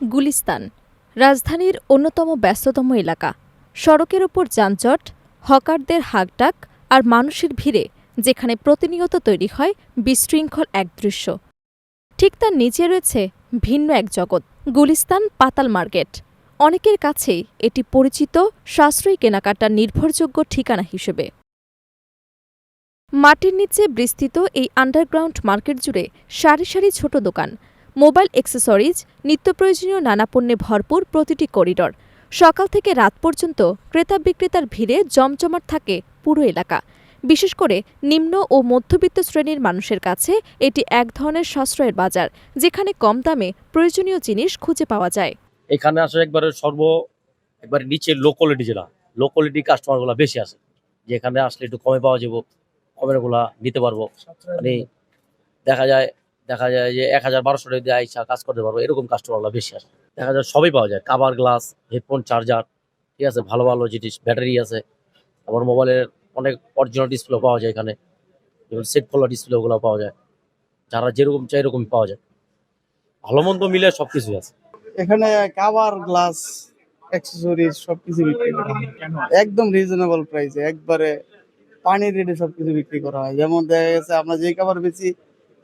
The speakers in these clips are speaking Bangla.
গুলিস্তান রাজধানীর অন্যতম ব্যস্ততম এলাকা। সড়কের ওপর যানজট, হকারদের হাঁকডাক আর মানুষের ভিড়ে যেখানে প্রতিনিয়ত তৈরি হয় বিশৃঙ্খল এক দৃশ্য। ঠিক তার নিচে রয়েছে ভিন্ন এক জগৎ, গুলিস্তান পাতাল মার্কেট। অনেকের কাছেই এটি পরিচিত সাশ্রয়ী কেনাকাটার নির্ভরযোগ্য ঠিকানা হিসেবে। মাটির নিচে বিস্তৃত এই আন্ডারগ্রাউন্ড মার্কেট জুড়ে সারি সারি ছোট দোকান, মোবাইল অ্যাক্সেসরিজ, নিত্যপ্রয়োজনীয় নানা পণ্যে ভরপুর প্রতিটি করিডর। সকাল থেকে রাত পর্যন্ত ক্রেতা বিক্রেতার ভিড়ে জমজমাট থাকে পুরো এলাকা। বিশেষ করে নিম্ন ও মধ্যবিত্ত শ্রেণীর মানুষের কাছে এটি এক ধরনের সাশ্রয়ের বাজার, যেখানে কম দামে প্রয়োজনীয় জিনিস খুঁজে পাওয়া যায়। এখানে আসলে একবারে নিচে লো কোয়ালিটি, যেটা লো কোয়ালিটি কাস্টমার গুলা বেশি আছে, যেখানে আসলে একটু কমে পাওয়া যাবো, কমের গুলা নিতে পারবো। মানে দেখা যায় যে ১,০০০-১,২০০ টাকা দিয়ে আইসা কাজ করতে পারবো, এরকম কাস্টমার গুলা বেশি আছে। দেখা যায় সবই পাওয়া যায়, কাভার, গ্লাস, হেডফোন, চার্জার, ঠিক আছে, ভালো ভালো জিনিস, ব্যাটারি আছে। আবার মোবাইলের অনেক অরিজিনাল ডিসপ্লে পাওয়া যায় এখানে, যেমন সেট খোলা ডিসপ্লে গুলো পাওয়া যায়। যারা যেরকম চাই এরকমই পাওয়া যায়, ভালো মন্দ মিলে সবকিছু আছে এখানে। কাভার, গ্লাস, অ্যাক্সেসরিজ সবকিছু বিক্রি করা হয় একদম রিজনেবল প্রাইসে, একবারে পানির রেটে সবকিছু বিক্রি করা হয়। যেমন দেখা গেছে আমরা যে কাভার বেচি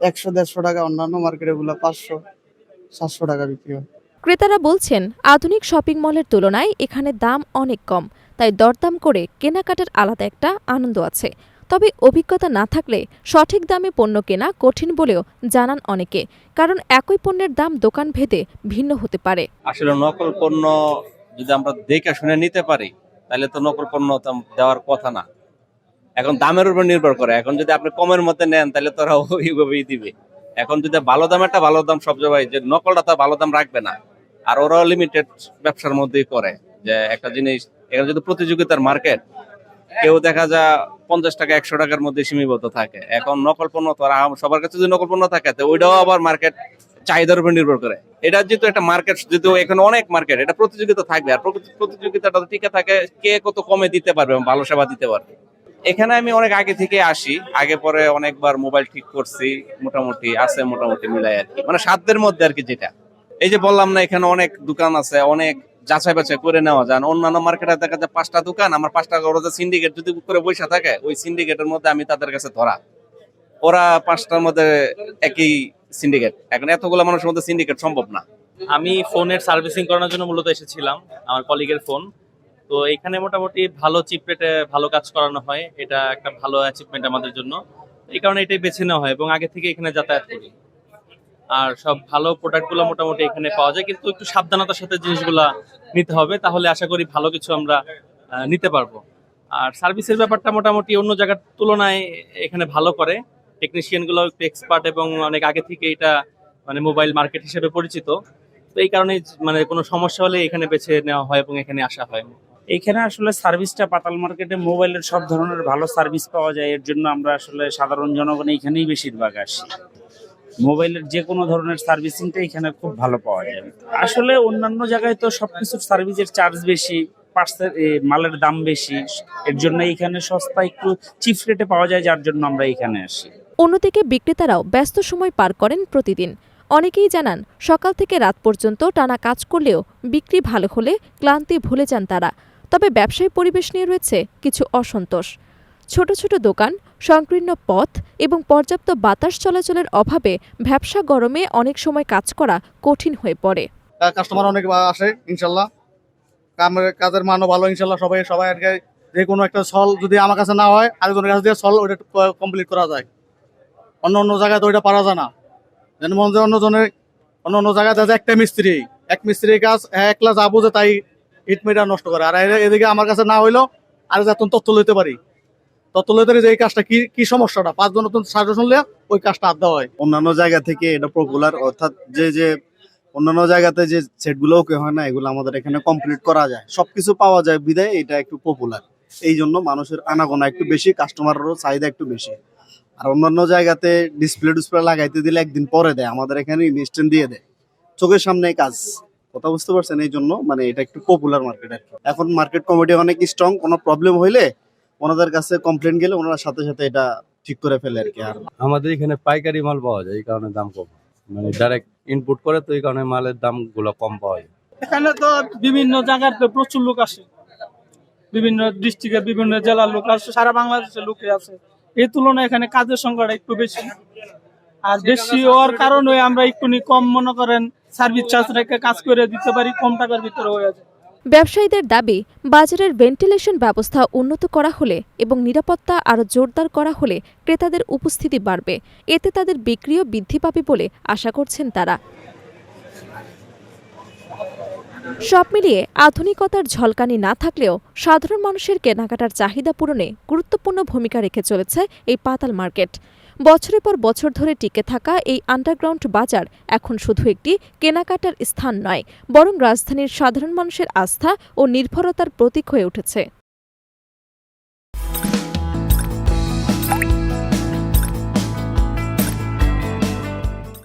১০০-১৫০ টাকা, অন্যান্য মার্কেটে গুলো ৫০০-৭০০ টাকা বিক্রি হয়। ক্রেতারা বলছেন, আধুনিক শপিং মলের তুলনায় এখানে দাম অনেক কম, তাই দরদাম করে কেনাকাটার আলাদা একটা আনন্দ আছে। তবে অভিজ্ঞতা না থাকলে সঠিক দামে পণ্য কেনা কঠিন বলেও জানান অনেকে, কারণ একই পণ্যের দাম দোকান ভেদে ভিন্ন হতে পারে। আসলে নকল পণ্য যদি আমরা দেখে শুনে নিতে পারি, তাহলে তো নকল পণ্য দেওয়ার কথা না। এখন দামের উপর নির্ভর করে। এখন যদি আপনি কমের মধ্যে নেন, তাহলে তো ওরা ওইভাবেই দিবে। এখন যদি ভালো দাম, একটা ভালো দাম সব জায়গায়, যে নকলটা তো ভালো দাম রাখবে না। আর ওরাও লিমিটেড ব্যবসার মধ্যেই করে, যে একটা জিনিস এখানে যদি প্রতিযোগিতার মার্কেট, কেউ দেখা যায় ৫০ টাকা ১০০ টাকার মধ্যে সীমাবদ্ধ থাকে। এখন নকল পণ্য তো সবার কাছে যদি নকল পণ্য থাকে, তো ওইটাও আবার মার্কেট চাহিদার উপর নির্ভর করে। এটা যেহেতু একটা মার্কেট, যেহেতু এখানে অনেক মার্কেট, এটা প্রতিযোগিতা থাকবে। আর প্রতিযোগিতাটা টিকে থাকে, কে কত কমে দিতে পারবে এবং ভালো সেবা দিতে পারবে। এখানে আমি অনেক আগে থেকে আসি, আগে পরে অনেকবার মোবাইল ঠিক করছি, মোটামুটি আছে, মোটামুটি মিলাই আর কি, মানে সাধ্যের মধ্যে আর কি। যেটা এই যে বললাম না, এখানে অনেক দোকান আছে, অনেক যাচাই বাছাই করে নেওয়া যায়। অন্যান্য মার্কেটে দেখা যায় ৫টা দোকান, আমার ৫টা সিন্ডিকেট যদি করে বসে থাকে, ওই সিন্ডিকেটের মধ্যে আমি তাদের কাছে ধরা, ওরা ৫টার মধ্যে একই সিন্ডিকেট। এখন এতগুলো মানুষের মধ্যে সিন্ডিকেট সম্ভব না। আমি ফোনের সার্ভিসিং করানোর জন্য মূলত এসেছিলাম, আমার কলিগের ফোন। তো এখানে মোটামুটি ভালো চিপ রেটে ভালো কাজ করানো হয়, এটা একটা ভালো অ্যাচিভমেন্ট আমাদের জন্য। এই কারণে এটাই বেছে নেওয়া হয় এবং আগে থেকে এখানে যাতায়াত করি। আর সব ভালো প্রোডাক্টগুলো মোটামুটি এখানে পাওয়া যায়, কিন্তু একটু সাবধানতার সাথে জিনিসগুলা নিতে হবে, তাহলে আশা করি ভালো কিছু আমরা নিতে পারবো। আর সার্ভিসের ব্যাপারটা মোটামুটি অন্য জায়গার তুলনায় এখানে ভালো করে। টেকনিশিয়ানগুলো একটু এক্সপার্ট এবং অনেক আগে থেকে এটা মানে মোবাইল মার্কেট হিসেবে পরিচিত। তো এই কারণে মানে কোনো সমস্যা হলে এখানে বেছে নেওয়া হয় এবং এখানে আসা হয়। এইখানে আসলে সার্ভিসটা পাতাল মার্কেটে মোবাইলের সব ধরনের ভালো সার্ভিস পাওয়া যায়, এর জন্য আমরা আসলে সাধারণ জনগণ এইখানেই বেশিরভাগ আসি। মোবাইলের যে কোনো ধরনের সার্ভিসিংটা এখানে খুব ভালো পাওয়া যায়। আসলে অন্যান্য জায়গায় তো সবকিছুর সার্ভিসের চার্জ বেশি, মালের দাম বেশি, এর জন্য এখানে সস্তা একটু চিপ রেটে পাওয়া যায়, যার জন্য আমরা এখানে আসি। অন্যদিকে বিক্রেতারাও ব্যস্ত সময় পার করেন প্রতিদিন। অনেকেই জানান, সকাল থেকে রাত পর্যন্ত টানা কাজ করলেও বিক্রি ভালো হলে ক্লান্তি ভুলে যান তারা। তবে ব্যবসায়ী পরিবেশ নিয়ে রয়েছে কিছু অসন্তোষ। ছোট ছোট দোকান, সংকীর্ণ পথ এবং পর্যাপ্ত বাতাস চলাচলের অভাবে ভ্যাপসা গরমে অনেক সময় কাজ করা কঠিন হয়ে পড়ে। কাস্টমার অনেক আসে, ইনশাল্লাহ কাজের মানও ভালো, ইনশাল্লাহ সবাই আর কি। যে কোনো একটা সল যদি আমার কাছে না হয়, আরেকজনের কাছে দিয়ে সল ওইটা কমপ্লিট করা যায়। অন্য জায়গায় তো ওইটা পারা যায় না। যেমন অন্য জায়গায় দেখা যায় এক মিস্ত্রির কাজ একলা যা বুঝে তাই ইট মেটা নষ্ট করে। আর এদিকে আমার কাছে না হইলো আর যখন তথ্য লইতে পারি, যে এই কাজটা কি সমস্যাটা ৫ জন নতুন সাজেশন শুনলে ওই কাজটা আড্ডা হয়। অন্যান্য জায়গা থেকে এটা পপুলার, অর্থাৎ যে অন্যান্য জায়গাতে যে সেটগুলো ওকে হয় না, এগুলো আমাদের এখানে কমপ্লিট করা যায়, সবকিছু পাওয়া যায় বিধায় এটা একটু পপুলার। এই জন্য মানুষের আনাগোনা একটু বেশি, কাস্টমারেরও চাহিদা একটু বেশি। আর অন্যান্য জায়গাতে ডিসপ্লে লাগাইতে দিলে একদিন পরে দেয়, আমাদের এখানে ইনস্ট্যান্ট দিয়ে দেয়, চোখের সামনে কাজ। কথা বুঝতে পারছেন? এই জন্য মানে এটা একটু পপুলার মার্কেট আর কি। এখন মার্কেট কমিটি অনেক স্ট্রং, কোনো প্রবলেম হইলে ওনাদের কাছে কমপ্লেন গেলে ওনারা সাথে সাথে এটা ঠিক করে ফেলে আর কি। আর আমাদের এখানে পাইকারি মাল পাওয়া যায়, এই কারণে দাম কম, মানে ডাইরেক্ট ইনপুট করে, তো এই কারণে মালের দামগুলো কম পাওয়া যায়। এখানে তো বিভিন্ন জায়গার তো প্রচুর লোক আসে, বিভিন্ন ডিস্ট্রিক্টের বিভিন্ন জেলার লোক আসে, সারা বাংলাদেশের লোকে আছে। এই তুলনায় এখানে কাজের সংখ্যাটা একটু বেশি, আর বেশি হওয়ার কারণে আমরা একটু কম মনে করেন সার্ভিস চার্জ রেখে কাজ করে দিতে পারি, কম টাকার ভিতরে হয়ে যায়। ব্যবসায়ীদের দাবি, বাজারের ভেন্টিলেশন ব্যবস্থা উন্নত করা হলে এবং নিরাপত্তা আরও জোরদার করা হলে ক্রেতাদের উপস্থিতি বাড়বে, এতে তাদের বিক্রিও বৃদ্ধি পাবে বলে আশা করছেন তারা। সব মিলিয়ে আধুনিকতার ঝলকানি না থাকলেও সাধারণ মানুষের কেনাকাটার চাহিদা পূরণে গুরুত্বপূর্ণ ভূমিকা রেখে চলেছে এই পাতাল মার্কেট। বছরের পর বছর ধরে টিকে থাকা এই আন্ডারগ্রাউন্ড বাজার এখন শুধু একটি কেনাকাটার স্থান নয়, বরং রাজধানীর সাধারণ মানুষের আস্থা ও নির্ভরতার প্রতীক হয়ে উঠেছে।